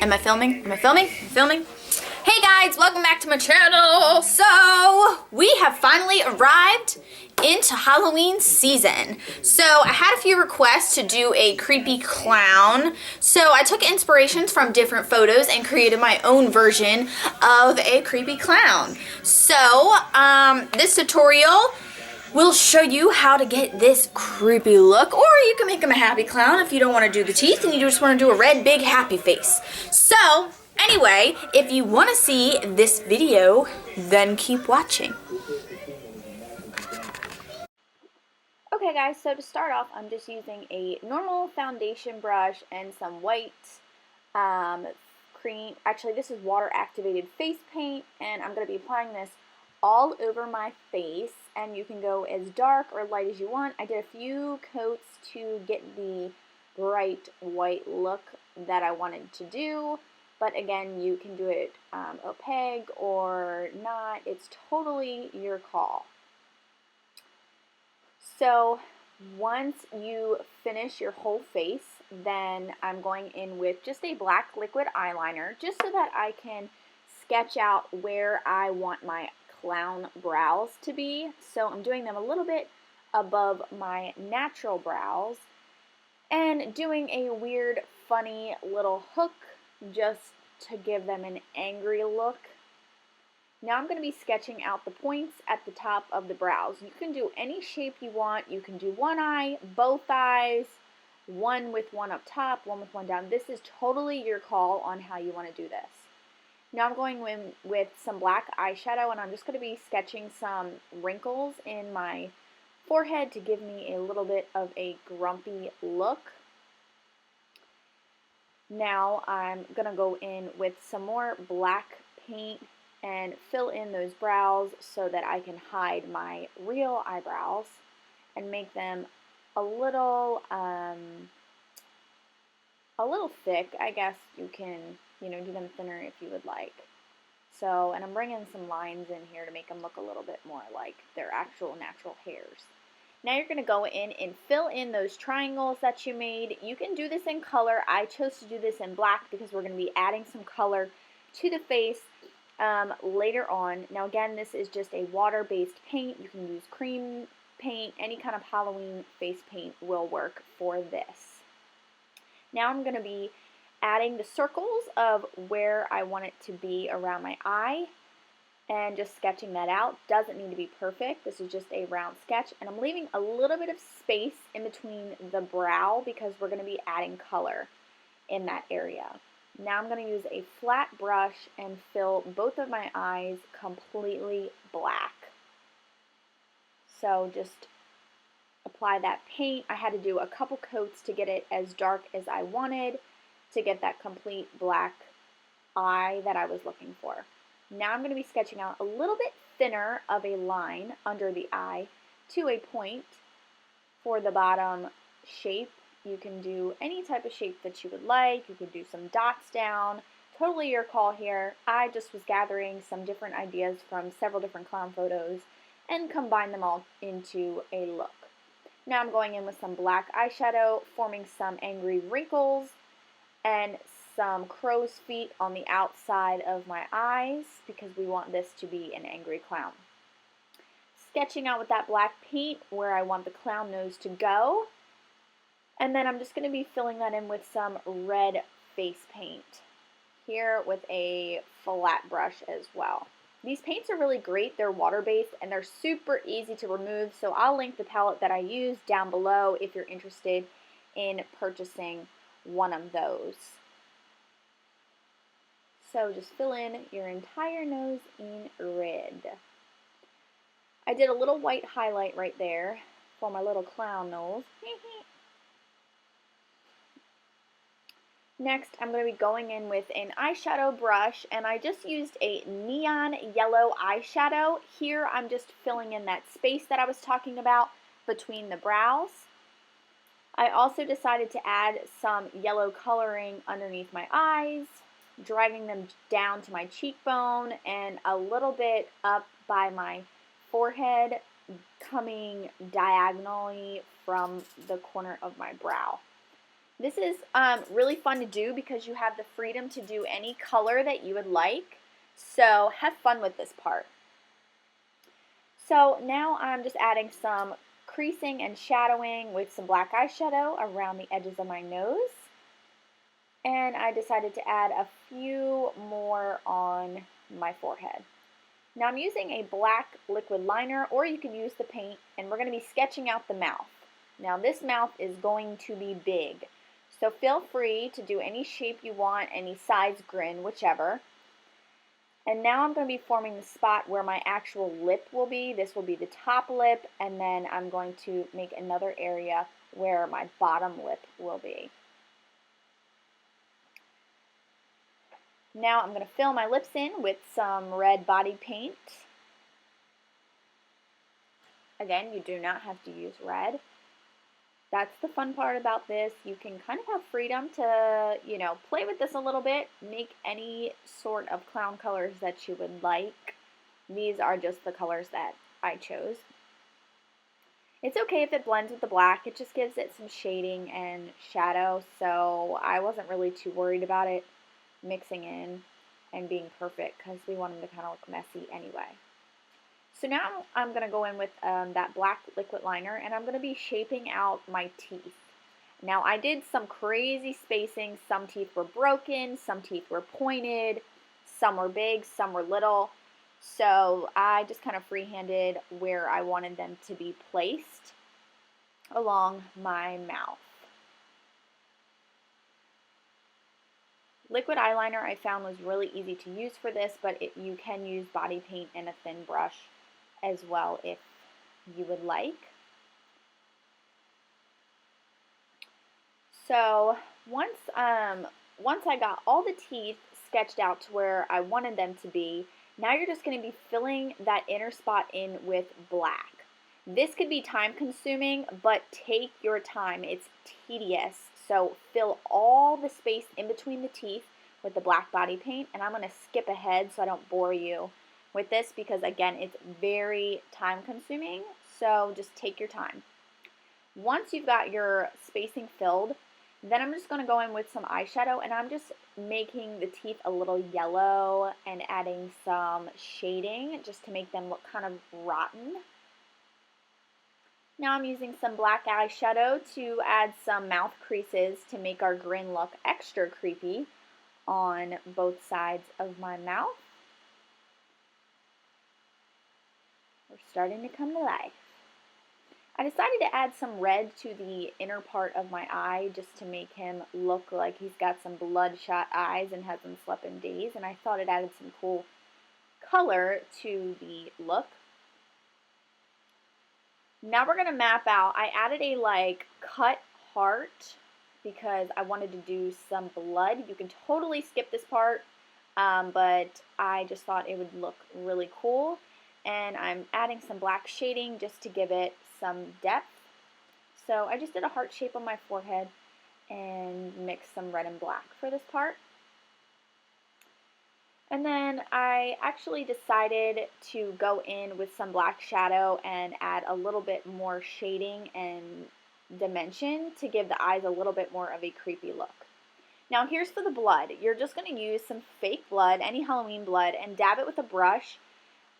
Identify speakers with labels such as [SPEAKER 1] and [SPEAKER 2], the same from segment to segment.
[SPEAKER 1] Am I filming? Am I filming? Am I filming? Hey guys, welcome back to my channel. So, we have finally arrived into Halloween season. So, I had a few requests to do a creepy clown. So, I took inspirations from different photos and created my own version of a creepy clown. So, this tutorial will show you how to get this creepy look, or you can make him a happy clown if you don't want to do the teeth and you just want to do a red big happy face. So anyway, if you want to see this video, then keep watching. Okay guys, so to start off, I'm just using a normal foundation brush and some white cream. Actually, this is water activated face paint, and I'm going to be applying this all over my face, and you can go as dark or light as you want. I did a few coats to get the bright white look that I wanted to do, but again, you can do it opaque or not. It's totally your call. So once you finish your whole face, then I'm going in with just a black liquid eyeliner, just so that I can sketch out where I want my clown brows to be. So I'm doing them a little bit above my natural brows and doing a weird, funny little hook just to give them an angry look. Now I'm going to be sketching out the points at the top of the brows. You can do any shape you want. You can do one eye, both eyes, one with one up top, one with one down. This is totally your call on how you want to do this. Now I'm going in with some black eyeshadow, and I'm just going to be sketching some wrinkles in my forehead to give me a little bit of a grumpy look. Now I'm going to go in with some more black paint and fill in those brows so that I can hide my real eyebrows and make them a little thick. I guess you can, do them thinner if you would like. So, and I'm bringing some lines in here to make them look a little bit more like their actual natural hairs. Now you're going to go in and fill in those triangles that you made. You can do this in color. I chose to do this in black because we're going to be adding some color to the face later on. Now again, this is just a water-based paint. You can use cream paint. Any kind of Halloween face paint will work for this. Now I'm going to be adding the circles of where I want it to be around my eye and just sketching that out. Doesn't need to be perfect. This is just a round sketch, and I'm leaving a little bit of space in between the brow because we're going to be adding color in that area. Now I'm going to use a flat brush and fill both of my eyes completely black. So just apply that paint. I had to do a couple coats to get it as dark as I wanted to get that complete black eye that I was looking for. Now I'm going to be sketching out a little bit thinner of a line under the eye to a point for the bottom shape. You can do any type of shape that you would like. You could do some dots down. Totally your call here. I just was gathering some different ideas from several different clown photos and combine them all into a look. Now I'm going in with some black eyeshadow, forming some angry wrinkles and some crow's feet on the outside of my eyes because we want this to be an angry clown. Sketching out with that black paint where I want the clown nose to go. And then I'm just going to be filling that in with some red face paint here with a flat brush as well. These paints are really great. They're water-based and they're super easy to remove. So I'll link the palette that I use down below if you're interested in purchasing one of those. So just fill in your entire nose in red. I did a little white highlight right there for my little clown nose. Next, I'm going to be going in with an eyeshadow brush, and I just used a neon yellow eyeshadow. Here, I'm just filling in that space that I was talking about between the brows. I also decided to add some yellow coloring underneath my eyes, dragging them down to my cheekbone and a little bit up by my forehead, coming diagonally from the corner of my brow. This is really fun to do because you have the freedom to do any color that you would like. So have fun with this part. So now I'm just adding some creasing and shadowing with some black eyeshadow around the edges of my nose. And I decided to add a few more on my forehead. Now I'm using a black liquid liner, or you can use the paint, and we're going to be sketching out the mouth. Now this mouth is going to be big, so feel free to do any shape you want, any size grin, whichever. And now I'm going to be forming the spot where my actual lip will be. This will be the top lip, and then I'm going to make another area where my bottom lip will be. Now I'm going to fill my lips in with some red body paint. Again, you do not have to use red. That's the fun part about this. You can kind of have freedom to, play with this a little bit, make any sort of clown colors that you would like. These are just the colors that I chose. It's okay if it blends with the black. It just gives it some shading and shadow, so I wasn't really too worried about it mixing in and being perfect because we want them to kind of look messy anyway. So now I'm going to go in with that black liquid liner, and I'm going to be shaping out my teeth. Now I did some crazy spacing. Some teeth were broken, some teeth were pointed, some were big, some were little. So I just kind of freehanded where I wanted them to be placed along my mouth. Liquid eyeliner I found was really easy to use for this, but you can use body paint and a thin brush as well if you would like. So once I got all the teeth sketched out to where I wanted them to be, now you're just going to be filling that inner spot in with black. This could be time consuming, but take your time. It's tedious. So fill all the space in between the teeth with the black body paint, and I'm going to skip ahead so I don't bore you with this because, again, it's very time consuming, so just take your time. Once you've got your spacing filled, then I'm just going to go in with some eyeshadow, and I'm just making the teeth a little yellow and adding some shading just to make them look kind of rotten. Now I'm using some black eyeshadow to add some mouth creases to make our grin look extra creepy on both sides of my mouth. We're starting to come to life. I decided to add some red to the inner part of my eye just to make him look like he's got some bloodshot eyes and hasn't slept in days, and I thought it added some cool color to the look. Now we're going to map out. I added a cut heart because I wanted to do some blood. You can totally skip this part, but I just thought it would look really cool. And I'm adding some black shading just to give it some depth. So I just did a heart shape on my forehead and mixed some red and black for this part. And then I actually decided to go in with some black shadow and add a little bit more shading and dimension to give the eyes a little bit more of a creepy look. Now here's for the blood. You're just going to use some fake blood, any Halloween blood, and dab it with a brush,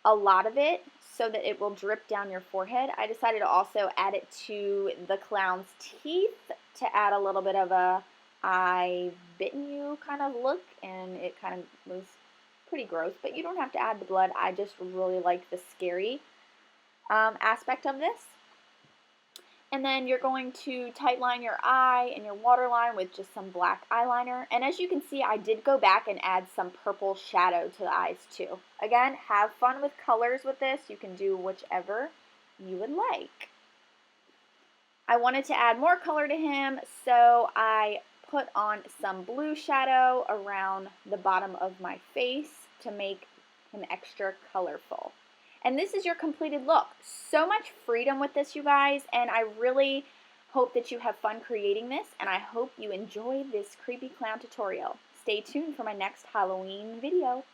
[SPEAKER 1] a lot of it, so that it will drip down your forehead. I decided to also add it to the clown's teeth to add a little bit of a I've bitten you kind of look, and it kind of was pretty gross, but you don't have to add the blood. I just really like the scary aspect of this. And then you're going to tight line your eye and your waterline with just some black eyeliner. And as you can see, I did go back and add some purple shadow to the eyes too. Again, have fun with colors with this. You can do whichever you would like. I wanted to add more color to him, so I put on some blue shadow around the bottom of my face to make him extra colorful. And this is your completed look. So much freedom with this, you guys, and I really hope that you have fun creating this, and I hope you enjoy this creepy clown tutorial. Stay tuned for my next Halloween video.